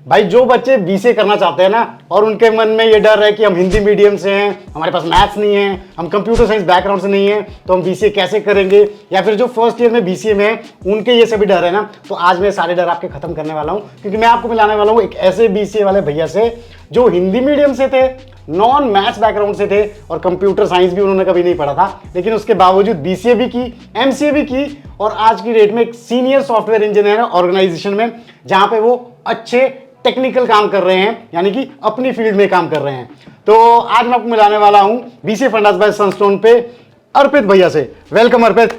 भाई जो बच्चे बीसीए करना चाहते हैं ना और उनके मन में ये डर है कि हम हिंदी मीडियम से हैं, हमारे पास मैथ्स नहीं है, हम कंप्यूटर साइंस बैकग्राउंड से नहीं है, तो हम बीसीए कैसे करेंगे, या फिर जो फर्स्ट ईयर में बीसीए में है उनके ये सभी डर है ना, तो आज मैं सारे डर आपके खत्म करने वाला हूँ, क्योंकि मैं आपको मिलाने वाला हूँ एक ऐसे बीसीए वाले भैया से जो हिंदी मीडियम से थे, नॉन मैथ्स बैकग्राउंड से थे और कंप्यूटर साइंस भी उन्होंने कभी नहीं पढ़ा था, लेकिन उसके बावजूद बीसीए भी की, एमसीए भी की और आज की डेट में एक सीनियर सॉफ्टवेयर इंजीनियर है ऑर्गेनाइजेशन में, जहां पे वो अच्छे टेक्निकल काम कर रहे हैं, यानी कि अपनी फील्ड में काम कर रहे हैं। तो आज मैं आपको मिलाने वाला हूं बीसीए फंडास बाय सनस्टोन पे अर्पित भैया से। Welcome Arpit.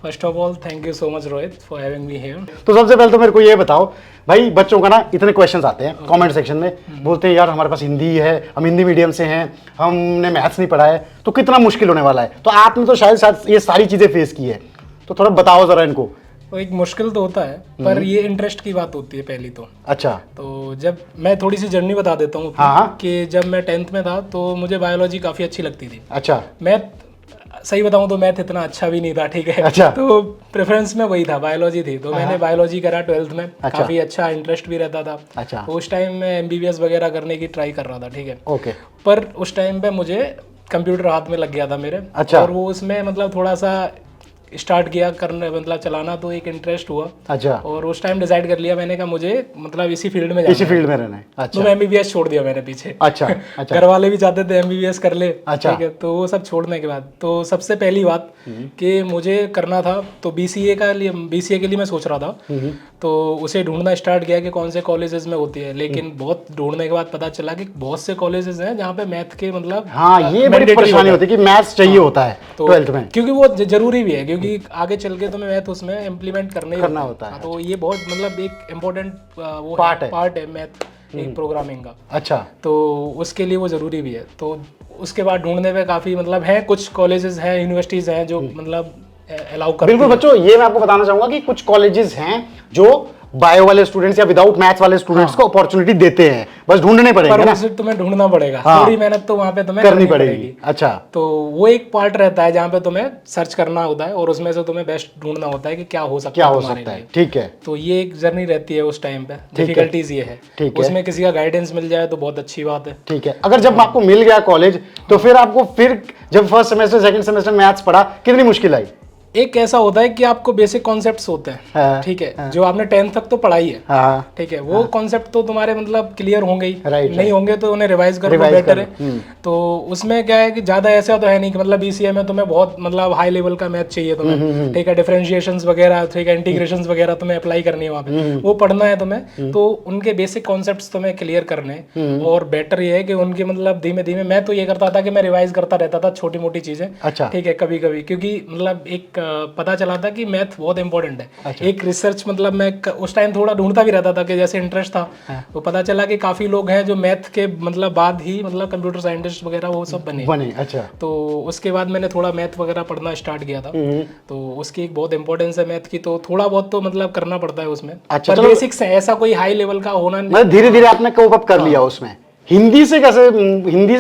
First of all thank you so much Rohit for having me here. तो सबसे पहले तो मेरे को ये बताओ भाई, बच्चों का ना इतने क्वेश्चंस आते हैं कमेंट सेक्शन में, बोलते हैं यार हमारे पास हिंदी है, हम हिंदी मीडियम से हैं, हमने मैथ्स नहीं पढ़ा है, तो कितना मुश्किल होने वाला है। तो आपने तो शायद ये सारी चीजें फेस की है, तो थोड़ा बताओ जरा इनको। तो एक मुश्किल तो होता है, पर ये इंटरेस्ट की बात होती है पहली तो। अच्छा। तो जब मैं थोड़ी सी जर्नी बता देता हूँ कि जब मैं 10th में था तो मुझे बायोलॉजी काफ़ी अच्छी लगती थी। अच्छा। मैथ सही बताऊँ तो मैथ इतना अच्छा भी नहीं था, ठीक है। अच्छा। तो प्रेफरेंस में वही था, बायोलॉजी थी, तो मैंने बायोलॉजी करा 12th में। अच्छा। काफ़ी अच्छा इंटरेस्ट भी रहता था। अच्छा। तो उस टाइम में MBBS वगैरह करने की ट्राई कर रहा था, ठीक है। ओके। पर उस टाइम पे मुझे कंप्यूटर हाथ में लग गया था मेरे। अच्छा। और वो उसमें मतलब थोड़ा सा स्टार्ट किया करने, मतलब चलाना, तो एक इंटरेस्ट हुआ। अच्छा। और उस टाइम डिसाइड कर लिया मैंने कहा मुझे मतलब इसी फील्ड में जाना इसी फील्ड में रहना है। अच्छा। तो मैं MBBS छोड़ दिया मैंने पीछे। अच्छा। अच्छा। घर वाले भी चाहते थे MBBS कर ले, अच्छा। ठीक है। तो वो सब छोड़ने के बाद तो सबसे पहली बात कि मुझे करना था, तो BCA के लिए मैं सोच रहा था। तो उसे ढूंढना स्टार्ट किया कि कौन से कॉलेजेस में होती है, लेकिन बहुत ढूंढने के बाद पता चला कि बहुत से कॉलेजेस हैं जहाँ पे मैथ के मतलब हाँ, ये बड़ी परेशानी होती है कि मैथ्स चाहिए होता है 12th में, क्योंकि वो जरूरी भी है, क्योंकि आगे चल के तुम्हें मैथ उसमें इम्प्लीमेंट करना होता है। तो ये बहुत मतलब एक इम्पोर्टेंट वो पार्ट है मैथ एक प्रोग्रामिंग का। अच्छा। तो उसके लिए वो ज़रूरी भी है। तो उसके बाद ढूंढने में काफ़ी मतलब है, कुछ कॉलेजेस हैं, यूनिवर्सिटीज़ हैं जो मतलब अलाउ करती हैं। बिल्कुल बच्चों, ये मैं आपको बताना चाहूंगा कि कुछ कॉलेजेस हैं जो बायो वाले स्टूडेंट्स या विदाउट मैथ्स वाले स्टूडेंट्स को अपॉर्चुनिटी देते हैं, बस ढूंढने पड़ेंगे ना। पर तुम्हें ढूंढना पड़ेगा। हाँ। थोड़ी मेहनत तो वहाँ पे तुम्हें करनी पड़ेगी। अच्छा। तो वो एक पार्ट रहता है जहाँ पे तुम्हें सर्च करना होता है और उसमें से तुम्हें बेस्ट ढूंढना होता है कि क्या हो सकता है। ठीक है। तो ये एक जर्नी रहती है उस टाइम पे, डिफिकल्टीज ये है। उसमें किसी का गाइडेंस मिल जाए तो बहुत अच्छी बात है। ठीक है। अगर जब आपको मिल गया कॉलेज, तो फिर जब first semester second semester maths पढ़ा, कितनी मुश्किल आई? एक ऐसा होता है कि आपको बेसिक कॉन्सेप्ट्स होते हैं, ठीक है, जो आपने 10th तक तो पढ़ाई है, ठीक है, वो कॉन्सेप्ट तो तुम्हारे मतलब क्लियर होंगे ही, नहीं होंगे तो उन्हें रिवाइज करो, बेटर है। तो उसमें क्या है कि ज्यादा ऐसा तो है नहीं कि मतलब BCA में तुम्हें बहुत मतलब हाई लेवल का मैथ चाहिए तुम्हें, ठीक है, डिफरेंशिएशंस वगैरह, ठीक है, इंटीग्रेशंस वगैरह तुम्हें अप्लाई करनी है वहाँ पे, वो पढ़ना है तुम्हें। तो उनके बेसिक कॉन्सेप्ट्स तुम्हें क्लियर करने, और बेटर ये है कि उनके मतलब धीमे धीमे, मैं तो ये करता था कि मैं रिवाइज करता रहता था छोटी मोटी चीजें, ठीक है, कभी कभी, क्योंकि मतलब एक पता चला था कि मैथ बहुत इंपॉर्टेंट है। अच्छा। एक रिसर्च मतलब मैं उस टाइम थोड़ा ढूंढता भी रहता था कि जैसे इंटरेस्ट था, तो पता चला कि काफी लोग हैं जो मैथ के मतलब बाद ही मतलब कंप्यूटर साइंटिस्ट वगैरह वो सब बने। अच्छा। तो उसके बाद मैंने थोड़ा मैथ वगैरह पढ़ना स्टार्ट किया था। तो उसकी एक बहुत इंपॉर्टेंस है मैथ की, तो थोड़ा बहुत तो मतलब करना पड़ता है उसमें। अच्छा। पर बेसिक्स है, ऐसा कोई हाई लेवल का होना नहीं। धीरे धीरे आपने कोप अप कर लिया उसमें। हिंदी से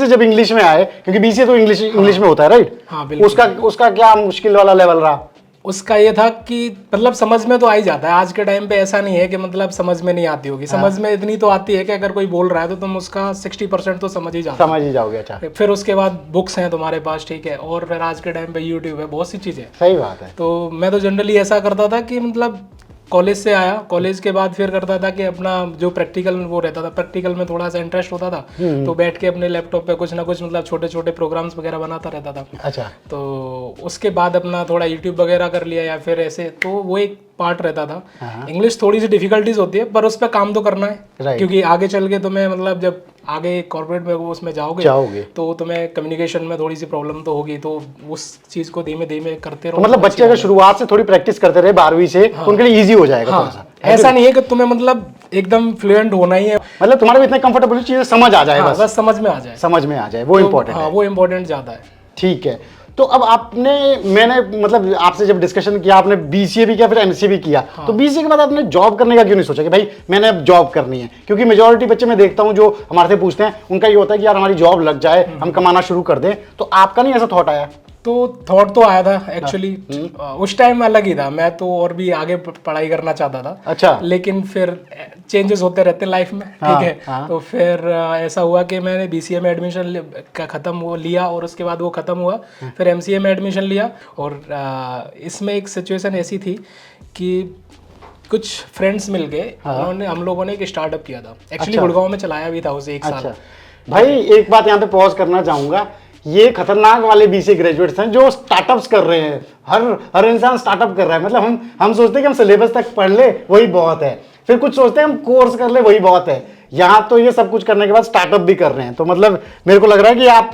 जब इंग्लिश में आए, क्योंकि BCA तो इंग्लिश में होता है, राइट? हाँ बिल्कुल। उसका क्या मुश्किल वाला लेवल रहा? उसका ये था कि मतलब समझ में तो आ ही जाता है। आज के टाइम पे ऐसा नहीं है कि मतलब समझ में नहीं आती होगी। समझ में इतनी तो आती है कि अगर कोई बोल रहा है तो तुम उसका 60% तो समझ ही जाओगे। अच्छा। फिर उसके बाद बुक्स हैं तुम्हारे पास, ठीक है, और फिर आज के टाइम पे YouTube है, बहुत सी चीजें। सही बात है। तो मैं तो जनरली ऐसा करता था कि मतलब कॉलेज से आया, कॉलेज के बाद फिर करता था कि अपना जो प्रैक्टिकल वो रहता था, प्रैक्टिकल में थोड़ा सा इंटरेस्ट होता था, तो बैठ के अपने लैपटॉप पे कुछ ना कुछ मतलब छोटे छोटे प्रोग्राम्स वगैरह बनाता रहता था। अच्छा। तो उसके बाद अपना थोड़ा YouTube वगैरह कर लिया या फिर ऐसे, तो वो एक पार्ट रहता था। इंग्लिश थोड़ी सी डिफिकल्टीज होती है, पर उस पर काम तो करना है, क्योंकि आगे चल के तुम्हें मतलब जब आगे कॉर्पोरेट में वो उसमें जाओगे तो तुम्हें कम्युनिकेशन में थोड़ी सी प्रॉब्लम तो होगी, तो उस चीज को धीमे धीमे करते रहो। मतलब बच्चे अगर शुरुआत से थोड़ी प्रैक्टिस करते रहे 12वीं से, तो उनके लिए इजी हो जाएगा थोड़ा सा। ऐसा नहीं है कि तुम्हें मतलब एकदम फ्लुएंट होना ही है, मतलब तुम्हारे भी इतने कंफर्टेबल चीजें समझ आ जाए, बस समझ में आ जाए, वो इम्पोर्टेंट है। वो इम्पोर्टेंट ज्यादा है। ठीक है। तो अब मैंने मतलब आपसे जब डिस्कशन किया, आपने BCA भी किया फिर MCA भी किया, तो BCA के बाद आपने जॉब करने का क्यों नहीं सोचा कि भाई मैंने अब जॉब करनी है? क्योंकि मेजॉरिटी बच्चे मैं देखता हूं जो हमारे से पूछते हैं, उनका ये होता है कि यार हमारी जॉब लग जाए, हम कमाना शुरू कर दें। तो आपका नहीं ऐसा थॉट आया? तो थॉट तो आया था एक्चुअली, उस टाइम अलग ही था, मैं तो और भी आगे पढ़ाई करना चाहता था। अच्छा। लेकिन फिर चेंजेस होते रहते हैं लाइफ में, ठीक है। तो फिर ऐसा हुआ कि मैंने बीसीए में एडमिशन खत्म वो लिया, और उसके बाद वो खत्म हुआ, फिर एमसीए में एडमिशन लिया। और इसमें एक सिचुएशन ऐसी थी कि कुछ फ्रेंड्स मिल गए, उन्होंने हम लोगों ने एक स्टार्टअप किया था एक्चुअली, गुड़गांव में चलाया भी था उसे 1 साल। भाई एक बात यहाँ पे पॉज करना चाहूंगा, ये खतरनाक वाले बीसीए ग्रेजुएट्स हैं जो स्टार्टअप्स कर रहे हैं। हर इंसान स्टार्टअप कर रहा है। मतलब हम सोचते हैं कि हम सिलेबस तक पढ़ ले वही बहुत है, फिर कुछ सोचते हैं हम कोर्स कर ले वही बहुत है। यहाँ तो ये सब कुछ करने के बाद स्टार्टअप भी कर रहे हैं। तो मतलब मेरे को लग रहा है कि आप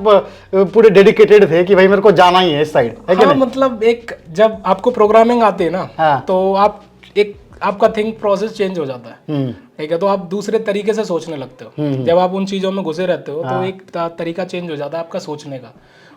पूरे डेडिकेटेड थे कि भाई मेरे को जाना ही है इस साइड, है कि नहीं? मतलब एक जब आपको प्रोग्रामिंग आती है ना, तो आप एक आपका थिंक प्रोसेस चेंज हो जाता है, ठीक है। तो आप दूसरे तरीके से सोचने लगते हो। जब आप उन चीज़ों में घुसे रहते हो तो एक तरीका चेंज हो जाता है आपका सोचने का।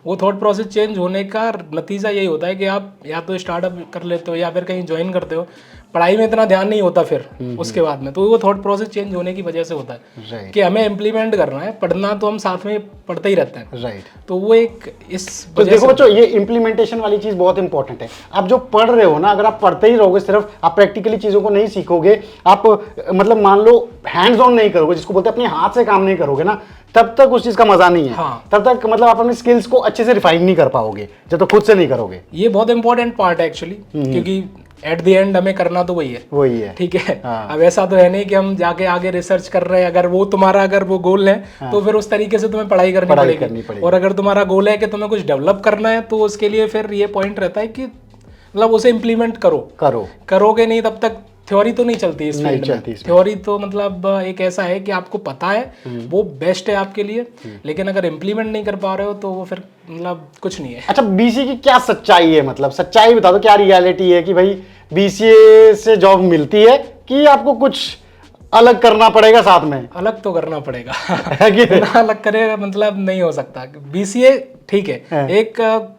वो थॉट प्रोसेस चेंज होने का नतीजा यही होता है कि आप या तो स्टार्टअप कर लेते हो या फिर कहीं ज्वाइन करते हो। पढ़ाई में इतना ध्यान नहीं होता फिर उसके बाद में, तो वो थॉट प्रोसेस चेंज होने की वजह से होता है कि हमें इम्प्लीमेंट करना है। पढ़ना तो हम साथ में पढ़ते ही रहते हैं, राइट। तो वो एक इस तो देखो बच्चों, ये इम्प्लीमेंटेशन वाली चीज बहुत इंपॉर्टेंट है। आप जो पढ़ रहे हो ना, अगर आप पढ़ते ही रहोगे सिर्फ, आप प्रैक्टिकली चीजों को नहीं सीखोगे, आप मतलब मान लो हैंड्स ऑन नहीं करोगे, जिसको बोलते हैं अपने हाथ से काम नहीं करोगे ना, तब तक उस चीज का मजा नहीं है। तब तक मतलब आप अपनी स्किल्स को अच्छे से रिफाइन नहीं कर पाओगे जब तक खुद से नहीं करोगे। ये बहुत इंपॉर्टेंट पार्ट है एक्चुअली, क्योंकि एट द एंड हमें करना तो वही है, ठीक है। अब ऐसा तो है नहीं कि हम जाके आगे रिसर्च कर रहे हैं। अगर वो तुम्हारा अगर वो गोल है तो फिर उस तरीके से तुम्हें पढ़ाई करनी पड़ेगी। और अगर तुम्हारा गोल है कि तुम्हें कुछ डेवलप करना है, तो उसके लिए फिर ये पॉइंट रहता है कि मतलब उसे इम्प्लीमेंट करोगे नहीं तब तक थ्योरी तो नहीं चलती इस फील्ड में। थ्योरी तो मतलब एक ऐसा है कि आपको पता है वो बेस्ट है आपके लिए, लेकिन अगर इम्प्लीमेंट नहीं कर पा रहे हो तो वो फिर मतलब कुछ नहीं है। अच्छा, बीसीए की क्या सच्चाई है? मतलब सच्चाई बता दो, क्या रियलिटी है कि भाई बीसीए से जॉब मिलती है कि आपको कुछ अलग करना पड़ेगा साथ में? अलग तो करना पड़ेगा इतना अलग करेगा मतलब नहीं हो सकता। बीसीए ठीक है, एक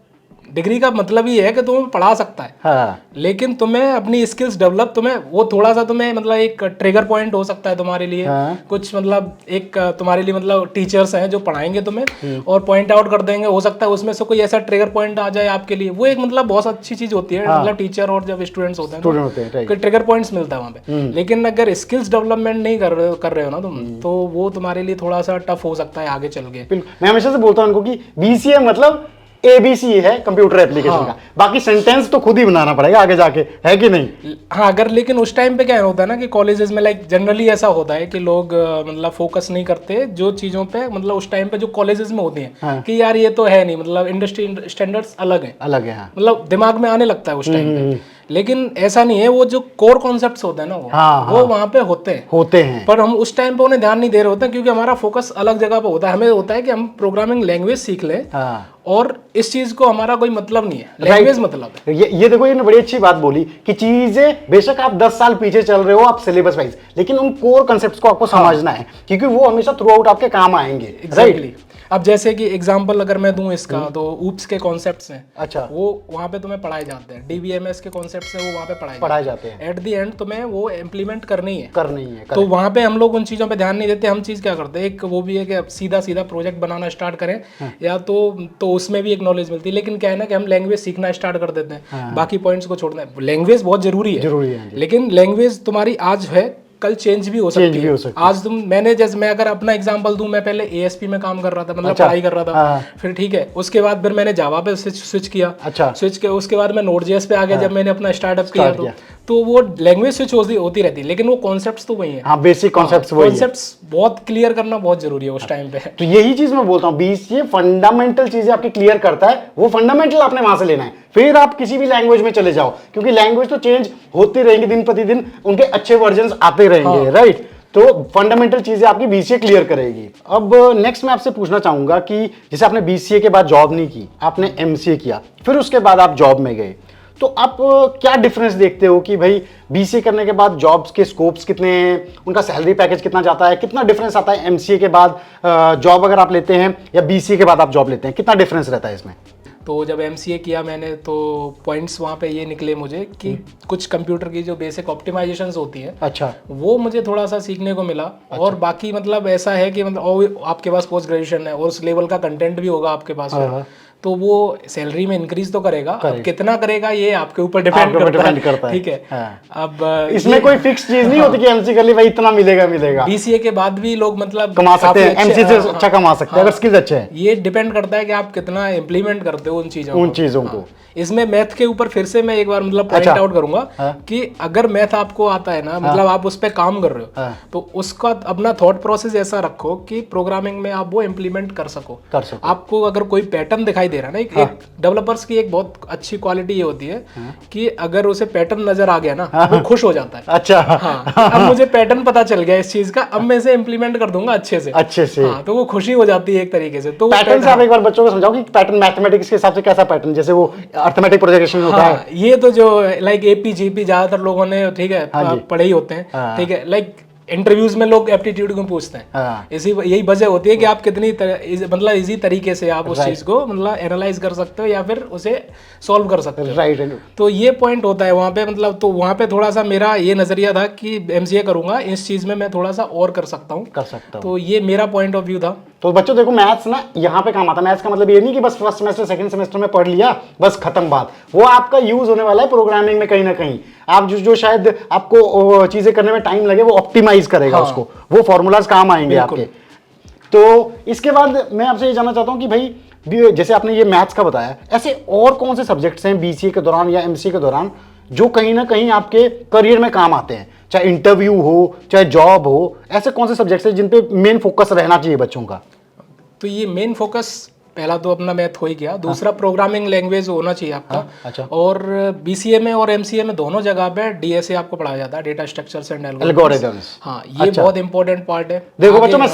डिग्री का मतलब ही है कि तुम्हें पढ़ा सकता है, लेकिन तुम्हें अपनी स्किल्स डेवलप, तुम्हें वो थोड़ा सा तुम्हें मतलब एक ट्रिगर पॉइंट हो सकता है तुम्हारे लिए। कुछ मतलब एक तुम्हारे लिए मतलब टीचर्स हैं जो पढ़ाएंगे तुम्हें और पॉइंट आउट कर देंगे, हो सकता है उसमें से कोई ऐसा ट्रिगर पॉइंट आ जाए आपके लिए। वो एक मतलब बहुत अच्छी चीज होती है, मतलब टीचर और जब स्टूडेंट्स होते हैं तो ट्रिगर पॉइंट्स मिलता है वहाँ पे। लेकिन अगर स्किल्स डेवलपमेंट नहीं कर रहे हो ना तुम, तो वो तुम्हारे लिए थोड़ा सा टफ हो सकता है आगे चल के। मैं हमेशा से बोलता हूँ उनको कि बीसीए मतलब ABC है कंप्यूटर एप्लीकेशन का, बाकी सेंटेंस तो खुद ही बनाना पड़ेगा आगे जाके, है कि नहीं? हाँ, अगर लेकिन उस टाइम पे क्या होता है ना कि कॉलेजेस में लाइक जनरली ऐसा होता है कि लोग मतलब फोकस नहीं करते जो चीजों पे, मतलब उस टाइम पे जो कॉलेजेस में होती हैं कि यार ये तो है नहीं, मतलब इंडस्ट्री स्टैंडर्ड्स अलग है, मतलब दिमाग में आने लगता है उस टाइम पे। लेकिन ऐसा नहीं है, वो जो कोर कॉन्सेप्ट्स होते हैं ना वो वहाँ पे होते हैं, पर हम उस टाइम पे उन्हें ध्यान नहीं दे रहे होते क्योंकि हमारा फोकस अलग जगह पे होता है। हमें होता है कि हम प्रोग्रामिंग लैंग्वेज सीख लें, और इस चीज को हमारा कोई मतलब नहीं है, लैंग्वेज मतलब है। ये देखो, ये बड़ी अच्छी बात बोली कि चीजें बेशक आप 10 साल पीछे चल रहे हो आप सिलेबस वाइज, लेकिन उन कोर कॉन्सेप्ट्स को आपको समझना है, क्योंकि वो हमेशा थ्रू आउट आपके काम आएंगे। एग्जैक्टली। अब जैसे कि एग्जांपल अगर मैं दूं इसका, तो ऊप्स के कॉन्सेप्ट्स हैं, अच्छा, वो वहाँ पे तुम्हें पढ़ाए जाते हैं। डीबीएमएस के कॉन्सेप्ट्स हैं, वो वहाँ पे पढ़ाए जाते हैं। एट द एंड तुम्हें वो इम्प्लीमेंट करनी है। तो वहाँ पे हम लोग उन चीज़ों पे ध्यान नहीं देते। हम चीज़ क्या करते हैं, एक वो भी है कि सीधा प्रोजेक्ट बनाना स्टार्ट करें, या तो उसमें भी एक नॉलेज मिलती है। लेकिन क्या है ना कि हम लैंग्वेज सीखना स्टार्ट कर देते हैं, बाकी पॉइंट्स को छोड़ना है। लैंग्वेज बहुत जरूरी है, लेकिन लैंग्वेज तुम्हारी आज है, कल चेंज भी हो सकती है। आज मैंने जैसे मैं अगर अपना एग्जांपल दूं, मैं पहले ASP में काम कर रहा था, मतलब पढ़ाई कर रहा था, फिर ठीक है, उसके बाद फिर मैंने जावा पे स्विच किया, स्विच के उसके बाद मैं Node.js पे आ गया जब मैंने अपना स्टार्टअप किया। तो वो लैंग्वेज स्विच होती रहती है, लेकिन वो कॉन्सेप्ट्स तो वही है। बेसिक कॉन्सेप्ट्स वही है। कॉन्सेप्ट्स बहुत क्लियर करना बहुत जरूरी है उस टाइम पे। तो यही चीज मैं बोलता हूँ, बीसीए फंडामेंटल चीजें आपकी क्लियर करता है, वो फंडामेंटल आपने वहां से लेना है, फिर आप किसी भी लैंग्वेज में चले जाओ, क्योंकि लैंग्वेज तो चेंज होती रहेंगी दिन प्रतिदिन, उनके अच्छे वर्जन आते रहेंगे, राइट? तो फंडामेंटल चीजें आपकी बीसीए क्लियर करेगी। अब नेक्स्ट मैं आपसे पूछना चाहूंगा कि जैसे आपने बीसीए के बाद जॉब नहीं की, आपने एमसीए किया, फिर उसके बाद आप जॉब में गए, तो आप क्या डिफरेंस देखते हो कि भाई बीसीए करने के बाद जॉब्स के स्कोप्स कितने हैं, उनका सैलरी पैकेज कितना जाता है, कितना डिफरेंस आता है एमसीए के बाद जॉब अगर आप लेते हैं या बीसीए के बाद आप जॉब लेते हैं, कितना डिफरेंस रहता है इसमें? तो जब एमसीए किया मैंने, तो पॉइंट्स वहाँ पे ये निकले मुझे कि कुछ कंप्यूटर की जो बेसिक ऑप्टिमाइजेशंस होती है, अच्छा, वो मुझे थोड़ा सा सीखने को मिला। अच्छा। और बाकी मतलब ऐसा है कि मतलब आपके पास पोस्ट ग्रेजुएशन है और उस लेवल का कंटेंट भी होगा आपके पास, तो वो सैलरी में इंक्रीज तो करेगा, अब कितना करेगा ये आपके ऊपर डिपेंड करता है। ठीक है, अब इसमें कोई फिक्स चीज नहीं होती कि एमसी कर ली भाई इतना मिलेगा। बीसीए के बाद भी लोग मतलब कमा सकते हैं, एमसी से अच्छा कमा सकते हैं अगर स्किल्स अच्छे हैं। ये डिपेंड करता है कि आप कितना इम्प्लीमेंट करते हो उन चीजों को। इसमें मैथ के ऊपर फिर से मैं एक बार मतलब पॉइंट आउट करूंगा कि अगर मैथ आपको आता है ना, मतलब आप उस पर काम कर रहे हो, तो उसका अपना थॉट प्रोसेस ऐसा रखो कि प्रोग्रामिंग में आप वो इम्प्लीमेंट कर सको। आपको अगर कोई पैटर्न दिखाई दे रहा है ना, एक डेवलपर्स की एक बहुत अच्छी क्वालिटी ये होती है कि अगर उसे पैटर्न नजर आ गया ना, वो खुश हो जाता है। अच्छा, हाँ, अब मुझे पैटर्न पता चल गया इस चीज का, अब मैं इसे इम्प्लीमेंट कर दूंगा अच्छे से। हाँ, तो वो खुशी हो जाती है एक तरीके से। तो पैटर्न से आप एक बार बच्चों को समझाओ कि पैटर्न मैथमेटिक्स के हिसाब से कैसा पैटर्न, जैसे वो अर्थमेटिक प्रोजेक्शन होता है, ये तो जो लाइक एपी जीपी ज्यादातर लोगों ने ठीक है पढ़े ही होते हैं। ठीक है, लाइक इंटरव्यूज में लोग एप्टीट्यूड को पूछते हैं, इसी यही वजह होती है कि आप कितनी मतलब इजी तरीके से आप उस चीज को मतलब एनालाइज कर सकते हो या फिर उसे सॉल्व कर सकते हो। राइट, तो ये पॉइंट होता है वहाँ पे, मतलब तो वहाँ पे थोड़ा सा मेरा ये नजरिया था कि एमसीए करूंगा, इस चीज में मैं थोड़ा सा और कर सकता हूँ। तो ये मेरा पॉइंट ऑफ व्यू था। तो बच्चों देखो, मैथ्स ना यहाँ पे काम आता है। मैथ्स का मतलब ये नहीं कि बस फर्स्ट सेमेस्टर सेकंड सेमेस्टर में पढ़ लिया बस खत्म बात, वो आपका यूज होने वाला है प्रोग्रामिंग में कहीं ना कहीं। आप जो शायद आपको चीजें करने में टाइम लगे वो ऑप्टिमाइज करेगा उसको, वो फॉर्मूलाज काम आएंगे आपके। तो इसके बाद मैं आपसे ये जानना चाहता हूँ कि भाई जैसे आपने ये मैथ्स का बताया, ऐसे और कौन से सब्जेक्ट्स हैं बीसीए के दौरान या एमसीए के दौरान जो कहीं ना कहीं आपके करियर में काम आते हैं, चाहे इंटरव्यू हो चाहे जॉब हो, ऐसे कौन से सब्जेक्ट्स हैं जिन पे मेन फोकस रहना चाहिए बच्चों का? तो ये मेन फोकस पहला तो अपना मैथ हो ही गया, दूसरा प्रोग्रामिंग लैंग्वेज होना चाहिए आपका। अच्छा। और बीसीए में और एमसीए में दोनों जगह पे डीएसए आपको पढ़ाया जाता है, डेटा स्ट्रक्चर्स एंड एल्गोरिथम्स। हाँ, ये बहुत इंपॉर्टेंट पार्ट है। देखो बच्चों, मैं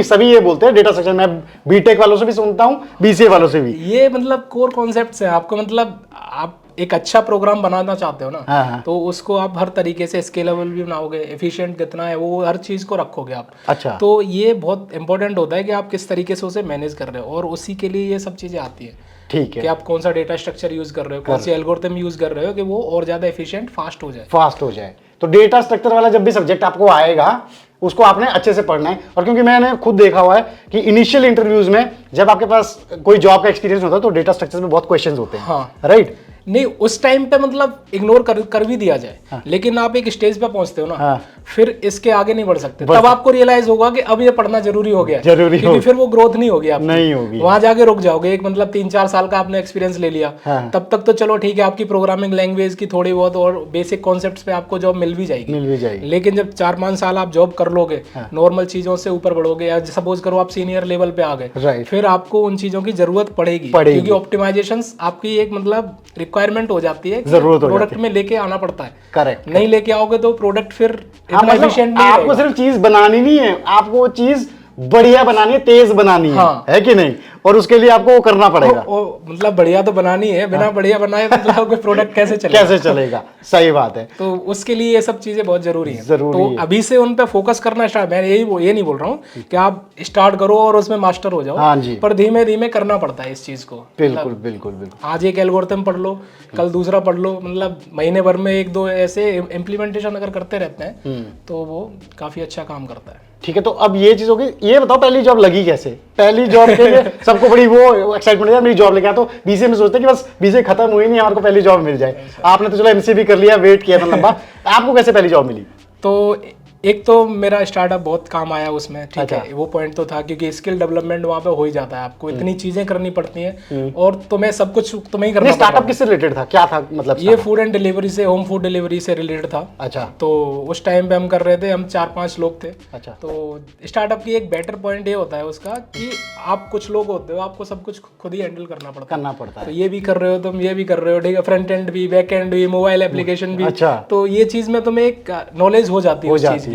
सभी ये बोलते हैं डेटा स्ट्रक्चर, मैं बीटेक वालों से भी सुनता हूँ, बीसीए वालों से भी। ये मतलब कोर कॉन्सेप्ट्स हैं आपको, मतलब आप एक अच्छा प्रोग्राम बनाना चाहते हो ना, तो उसको आप हर तरीके से स्केलेबल भी बनाओगे, एफिशिएंट कितना है वो हर चीज को रखोगे आप। अच्छा। तो ये बहुत इंपॉर्टेंट होता है कि आप किस तरीके से उसे मैनेज कर रहे हो, और उसी के लिए ये सब चीजें आती है। ठीक है, कि आप कौन सा डेटा स्ट्रक्चर यूज कर रहे हो, कौन सी एल्गोरिथम यूज कर रहे हो कि वो और ज्यादा एफिशिएंट फास्ट हो जाए। तो डेटा स्ट्रक्चर वाला जब भी सब्जेक्ट आपको आएगा उसको आपने अच्छे से पढ़ना है। और क्योंकि मैंने खुद देखा हुआ है कि इनिशियल इंटरव्यूज में जब आपके पास कोई जॉब का एक्सपीरियंस होता है तो डेटा स्ट्रक्चर में बहुत क्वेश्चंस होते हैं। राइट, नहीं उस टाइम पे मतलब इग्नोर कर भी दिया जाए, लेकिन आप एक स्टेज पे पहुंचते हो ना, फिर इसके आगे नहीं बढ़ सकते, तब आपको रियलाइज होगा कि अब ये पढ़ना जरूरी हो गया, क्योंकि फिर वो ग्रोथ नहीं होगी आपकी, नहीं होगी, वहां जाके रुक जाओगे। एक मतलब 3-4 साल का आपने एक्सपीरियंस ले लिया, तब तक तो चलो ठीक है, आपकी प्रोग्रामिंग लैंग्वेज की थोड़ी बहुत और बेसिक कॉन्सेप्ट्स पे आपको जॉब मिल भी जाएगी। लेकिन जब 4-5 साल आप जॉब कर लोगे, नॉर्मल चीजों से ऊपर बढ़ोगे, या सपोज करो आप सीनियर लेवल पे आ गए, फिर आपको उन चीजों की जरूरत पड़ेगी, क्योंकि ऑप्टिमाइजेशन आपकी एक मतलब रिक्वायरमेंट हो जाती है, जरूरत प्रोडक्ट में लेके आना पड़ता है। करेक्ट, नहीं लेके आओगे तो प्रोडक्ट फिर इतना एफिशिएंट नहीं आपको सिर्फ चीज बनानी नहीं है, आपको वो चीज बढ़िया बनानी है, तेज बनानी है कि नहीं, और उसके लिए आपको वो करना पड़ेगा। मतलब बढ़िया तो बनानी है, बिना बढ़िया बनाए मतलब कोई प्रोडक्ट कैसे चलेगा? सही बात है। तो उसके लिए ये सब चीजें बहुत जरूरी है। तो अभी से उन पे फोकस करना स्टार्ट, मैं ये नहीं बोल रहा हूँ कि आप स्टार्ट करो और उसमें मास्टर हो जाओ, पर धीमे धीमे करना पड़ता है इस चीज को। बिल्कुल बिल्कुल बिल्कुल। आज एक एल्गोरिथम पढ़ लो, कल दूसरा पढ़ लो, मतलब महीने भर में 1-2 ऐसे इम्प्लीमेंटेशन अगर करते रहते हैं तो वो काफी अच्छा काम करता है। ठीक है, तो अब ये चीज होगी। ये बताओ पहली जॉब लगी कैसे? पहली जॉब के लिए सबको बड़ी वो एक्साइटमेंट है, मेरी जॉब लेके आया। तो बीसीए में सोचते हैं कि बस बीसीए खत्म हुई नहीं, हमारे को पहली जॉब मिल जाए। आपने तो चलो एमसीए भी कर लिया, वेट किया था लंबा, आपको कैसे पहली जॉब मिली? तो एक तो मेरा स्टार्टअप बहुत काम आया उसमें, ठीक है, वो पॉइंट तो था क्योंकि स्किल डेवलपमेंट वहाँ पे हो ही जाता है, आपको इतनी चीजें करनी पड़ती हैं और तुम्हें सब कुछ तुम्हें ही करना। स्टार्टअप किससे रिलेटेड था, क्या था मतलब? ये फूड एंड डिलीवरी से, होम फूड डिलीवरी से रिलेटेड था। अच्छा। तो उस टाइम पे हम कर रहे थे, हम 4-5 लोग थे। अच्छा। तो स्टार्टअप की एक बेटर पॉइंट ये होता है उसका कि आप कुछ लोग होते हो, आपको सब कुछ खुद ही हैंडल करना पड़ता है। तो ये भी कर रहे हो तुम, ये भी कर रहे हो, ठीक है, फ्रंट एंड भी, बैक एंड भी, मोबाइल एप्लीकेशन भी। अच्छा। तो ये चीज में तुम्हें एक नॉलेज हो जाती है उस चीज की।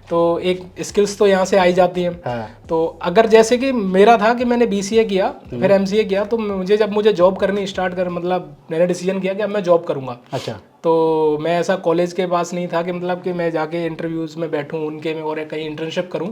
तो एक स्किल्स तो यहाँ से आई जाती हैं। तो अगर जैसे कि मेरा था कि मैंने बीसीए किया फिर एमसीए किया, तो जब मुझे जॉब करनी स्टार्ट कर, मतलब मैंने डिसीजन किया कि अब मैं जॉब करूंगा। अच्छा। तो मैं ऐसा कॉलेज के पास नहीं था कि मतलब कि मैं जाके इंटरव्यूज में बैठूं उनके में और कहीं इंटर्नशिप करूं।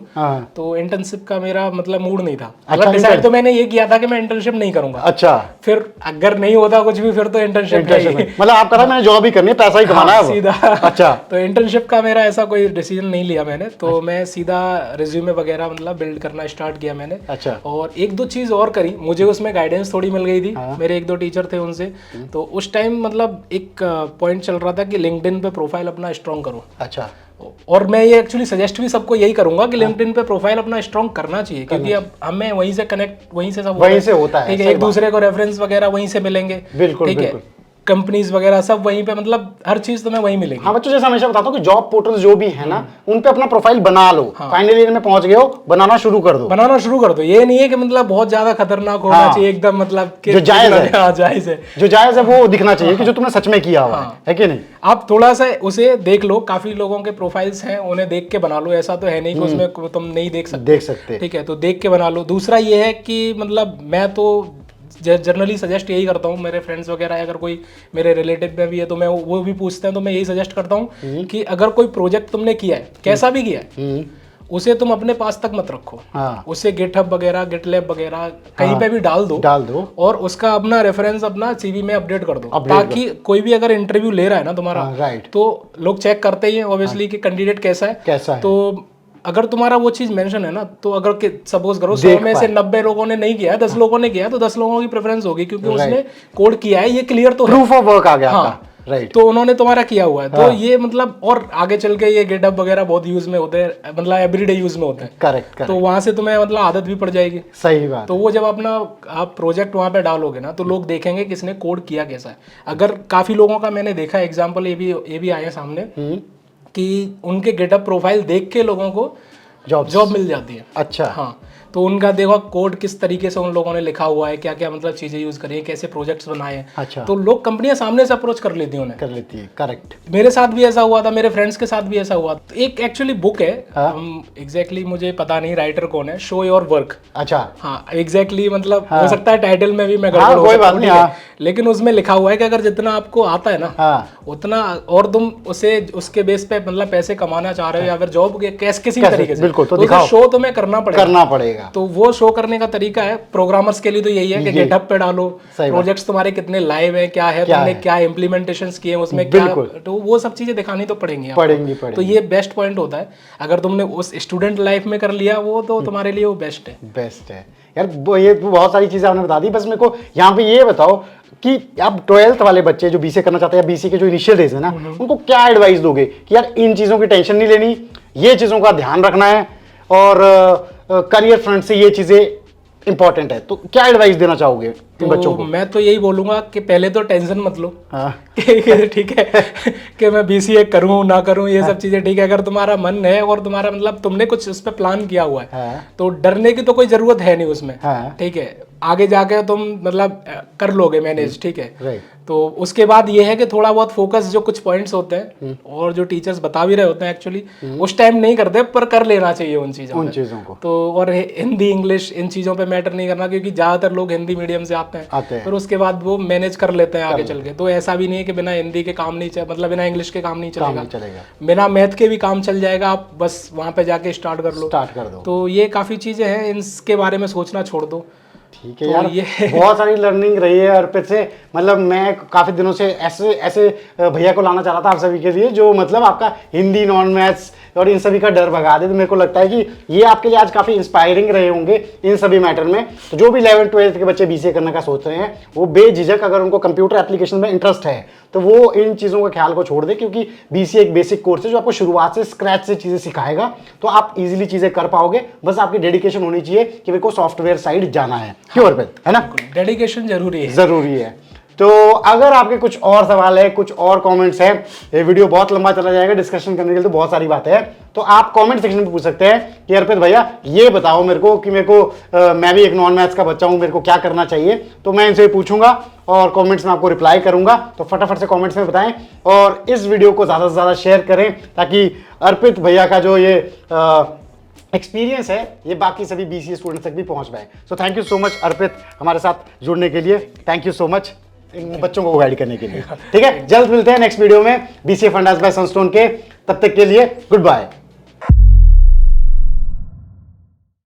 तो इंटर्नशिप का मेरा मतलब मूड नहीं था। अच्छा, डिसाइड तो मैंने ये किया था कि मैं इंटर्नशिप नहीं करूंगा। अच्छा, फिर अगर नहीं होता कुछ भी फिर तो इंटर्नशिप मतलब आप कहा मैंने जॉब ही करनी है, पैसा ही कमाना है सीधा। अच्छा, तो इंटर्नशिप का मेरा ऐसा कोई डिसीजन नहीं लिया मैंने, तो मैं सीधा रिज्यूमे वगैरह मतलब बिल्ड करना स्टार्ट किया मैंने। अच्छा, और एक दो चीज और करी, मुझे उसमें गाइडेंस थोड़ी मिल गई थी। मेरे एक दो टीचर थे उनसे, तो उस टाइम मतलब एक पॉइंट चल रहा था कि लिंक्डइन पे प्रोफाइल अपना स्ट्रॉन्ग करो। अच्छा, और मैं ये एक्चुअली सजेस्ट भी सबको यही करूंगा कि लिंक्डइन पे प्रोफाइल अपना स्ट्रॉन्ग करना चाहिए, क्योंकि अब हमें वहीं से कनेक्ट, वहीं से सब वहीं से होता है, ठीक है, एक दूसरे को रेफरेंस वगैरह वहीं से मिलेंगे। बिल्कुल, ठीक है, कंपनीज वगैरह सब वहीं पे, मतलब हर चीज तुम्हें वहीं मिलेगी। हाँ बच्चों, जैसे हमेशा बताता हूँ कि जॉब पोर्टल्स जो भी है ना, उन पे अपना प्रोफाइल बना लो। फाइनल ईयर में पहुंच गए हो, बनाना शुरू कर दो। ये नहीं है कि मतलब बहुत ज्यादा खतरनाक होना चाहिए एकदम, मतलब जो जायज है, जायज है, जो जायज है वो दिखना चाहिए कि जो तुमने सच में किया हुआ है कि नहीं। आप थोड़ा सा उसे देख लो, काफी लोगों के प्रोफाइल्स हैं, उन्हें देख के बना लो। ऐसा तो है नहीं कि उसमें तुम नहीं देख सकते। ठीक है, तो देख के बना लो। दूसरा ये है कि मतलब मैं तो जनरली सजेस्ट यही करता हूँ, मेरे फ्रेंड्स वगैरह अगर कोई मेरे रिलेटिव में भी है तो मैं वो भी पूछते हैं, तो मैं यही सजेस्ट करता हूँ कि अगर कोई प्रोजेक्ट तुमने किया है, कैसा भी किया है, उसे तुम अपने पास तक मत रखो। उसे गिटहब वगैरह, गिटलैब वगैरह कहीं पे भी डाल दो और उसका अपना रेफरेंस अपना सीवी में अपडेट कर दो, ताकि कोई भी अगर इंटरव्यू ले रहा है ना तुम्हारा, तो लोग चेक करते ही हैं ऑब्वियसली कि कैंडिडेट कैसा है। तो अगर तुम्हारा वो चीज मेंशन है ना, तो अगर सपोज करो 100 में से 90 लोगों ने नहीं किया है, 10 लोगों ने किया है, तो 10 लोगों की प्रेफरेंस होगी, क्योंकि उसने कोड किया है, ये क्लियर तो प्रूफ ऑफ वर्क आ गया। हाँ, राइट, तो उन्होंने तुम्हारा किया हुआ है। तो ये मतलब, और आगे चल के ये गिटहब वगैरह बहुत यूज में होते हैं, मतलब एवरीडे यूज में होते हैं। करेक्ट, तो वहां से तुम्हें मतलब आदत भी पड़ जाएगी। सही बात। तो वो जब अपना आप प्रोजेक्ट वहां पे डालोगे ना, तो लोग देखेंगे किसने कोड किया कैसा है। अगर काफी लोगों का मैंने देखा एग्जाम्पल, ये भी आए सामने कि उनके गिटहब प्रोफाइल देख के लोगों को जॉब मिल जाती है। अच्छा, हाँ, तो उनका देखो कोड किस तरीके से उन लोगों ने लिखा हुआ है, क्या क्या मतलब चीजें यूज करी है, कैसे प्रोजेक्ट्स बनाए हैं। अच्छा, तो लोग कंपनियां सामने से अप्रोच कर लेती हैं उन्हें। कर लेती है, करेक्ट। मेरे साथ भी ऐसा हुआ था, मेरे फ्रेंड्स के साथ भी ऐसा हुआ। तो एक एक्चुअली बुक है, एग्जैक्टली मुझे पता नहीं राइटर कौन है, शो योर वर्क। अच्छा, हाँ, एग्जैक्टली मतलब हो सकता है टाइटल में भी मैं गड़बड़ हो सकता हूं, लेकिन उसमें लिखा हुआ है कि अगर जितना आपको आता है ना उतना, और तुम उसे उसके बेस पे मतलब पैसे कमाना चाह रहे हो या फिर जॉब किसी भी तरीके से, तो शो तुम्हें करना पड़ेगा। तो वो शो करने का तरीका है प्रोग्रामर्स के लिए तो यही है कि गिटहब पे डालो प्रोजेक्ट्स तुम्हारे कितने लाइव हैं, क्या है, तुमने क्या इंप्लीमेंटेशंस किए उसमें, क्या, तो वो सब चीजें दिखानी तो पड़ेंगी। तो ये बेस्ट पॉइंट होता है, अगर तुमने उस स्टूडेंट लाइफ में कर लिया वो, तो तुम्हारे लिए वो बेस्ट है यार। ये बहुत सारी चीजें आपने बता दी। बस मेरे को यहाँ पे ये बताओ कि आप 12th वाले बच्चे जो बीसीए करना चाहते हैं, या बीसीए के जो इनिशियल डेज है ना, उनको क्या एडवाइस दोगे कि यार इन चीजों की टेंशन नहीं लेनी, ये चीजों का ध्यान रखना है, और करियर फ्रंट से ये चीजें इंपॉर्टेंट है, तो क्या एडवाइस देना चाहोगे इन बच्चों को? मैं तो यही बोलूंगा कि पहले तो टेंशन मत लो। ठीक है कि मैं बीसीए करूं ना करूं, ये सब चीजें ठीक है। अगर तुम्हारा मन है और तुम्हारा मतलब तुमने कुछ उस पर प्लान किया हुआ है, तो डरने की तो कोई जरूरत है नहीं उसमें। ठीक है, आगे जाके तुम मतलब कर लोगे मैनेज। ठीक है, तो उसके बाद ये है कि थोड़ा बहुत फोकस, जो कुछ पॉइंट्स होते हैं और जो टीचर्स बता भी रहे होते हैं एक्चुअली उस टाइम नहीं करते, पर कर लेना चाहिए उन चीजों को। तो और हिंदी इंग्लिश इन चीजों पे मैटर नहीं करना, क्योंकि ज्यादातर लोग हिंदी मीडियम से आते हैं, फिर उसके बाद वो मैनेज कर लेते हैं आगे चल के। तो ऐसा भी नहीं है कि बिना हिंदी के काम नहीं मतलब बिना इंग्लिश के काम नहीं चलेगा, बिना मैथ के भी काम चल जाएगा। आप बस वहां पे जाके स्टार्ट कर दो। तो ये काफी चीजें हैं, इनके बारे में सोचना छोड़ दो। ठीक है यार, ये बहुत सारी लर्निंग रही है अर्पित से। मतलब मैं काफी दिनों से ऐसे भैया को लाना चाह रहा था आप सभी के लिए, जो मतलब आपका हिंदी, नॉन मैथ्स और इन सभी का डर भगा दे। तो मेरे को लगता है कि ये आपके लिए आज काफी इंस्पायरिंग रहे होंगे इन सभी मैटर में। तो जो भी 11th 12th के बच्चे बीसीए करने का सोच रहे हैं, वो बेझिझक, अगर उनको कंप्यूटर एप्लीकेशन में इंटरेस्ट है, तो वो इन चीज़ों के ख्याल को छोड़ दे, क्योंकि बीसीए एक बेसिक कोर्स है जो आपको शुरुआत से स्क्रैच से चीज़ें सिखाएगा। तो आप इजीली चीज़ें कर पाओगे, बस आपकी डेडिकेशन होनी चाहिए कि मेरे को सॉफ्टवेयर साइड जाना है। क्यों अर्पित, है ना? डेडिकेशन जरूरी है। तो अगर आपके कुछ और सवाल है, कुछ और कमेंट्स हैं, ये वीडियो बहुत लंबा चला जाएगा, डिस्कशन करने के लिए तो बहुत सारी बातें हैं, तो आप कमेंट सेक्शन में पूछ सकते हैं कि अर्पित भैया ये बताओ मेरे को कि मैं भी एक नॉन मैथ्स का बच्चा हूं, मेरे को क्या करना चाहिए। तो मैं इनसे पूछूंगा और कमेंट्स में आपको रिप्लाई करूंगा। तो फटाफट से कमेंट्स में बताएं और इस वीडियो को ज़्यादा से ज़्यादा शेयर करें, ताकि अर्पित भैया का जो ये एक्सपीरियंस है ये बाकी सभी बीसीए स्टूडेंट्स तक भी पहुंच पाए। So thank you so much Arpit, हमारे साथ जुड़ने के लिए। Thank you so much. बच्चों को गाइड करने के लिए। ठीक है, जल्द मिलते हैं नेक्स्ट वीडियो में बीसीए फंडास बाय सनस्टोन के। तब तक के लिए गुड बाय।